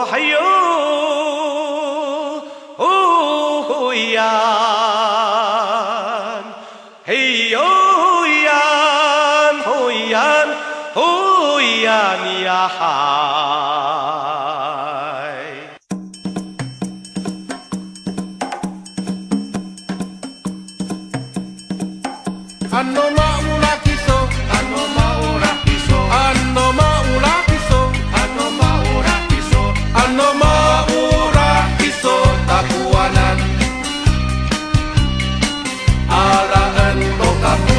hayo yan hayo yan yahay. Ano maula kiso, ano maura kiso, ano maula kiso, ano maura kiso, ano maura kiso, takuanan. Alaan to kapo.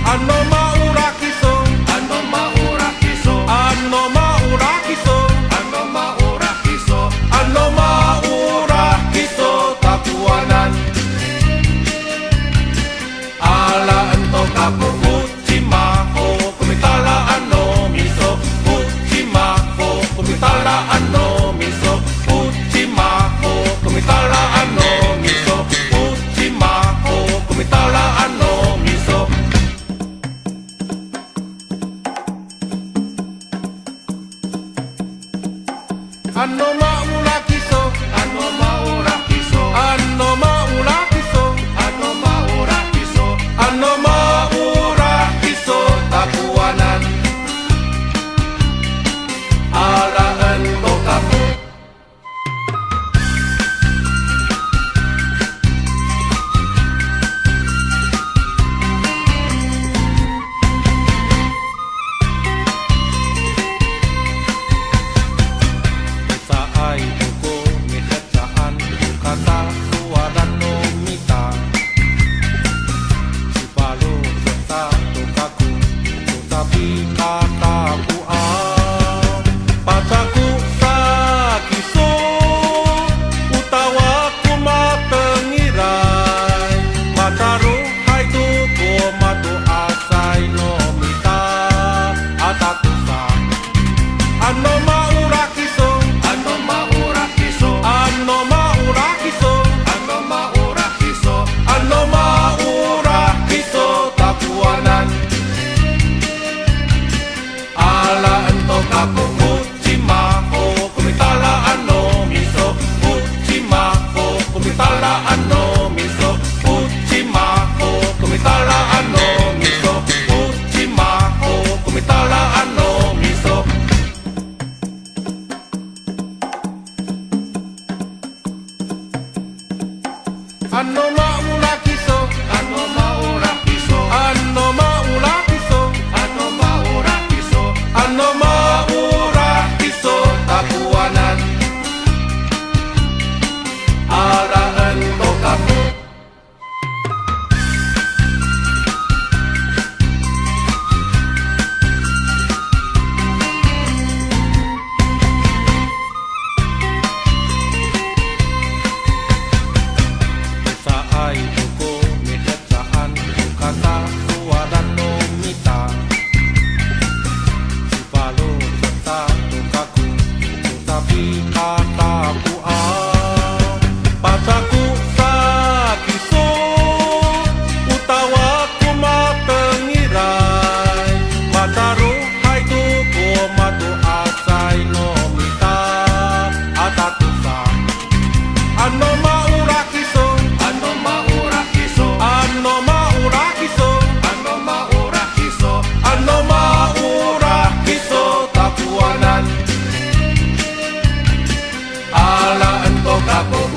Ano maula kiso, ano maura kiso, ano maula kiso, ano maura kiso, ano maura kiso, takuanan. Alaan to kapo. Ano maula kiso, ano maura kiso, ano maula kiso, ano maura kiso, ano maura kiso, takuanan. Alaan to kapo. Alaan to kapo.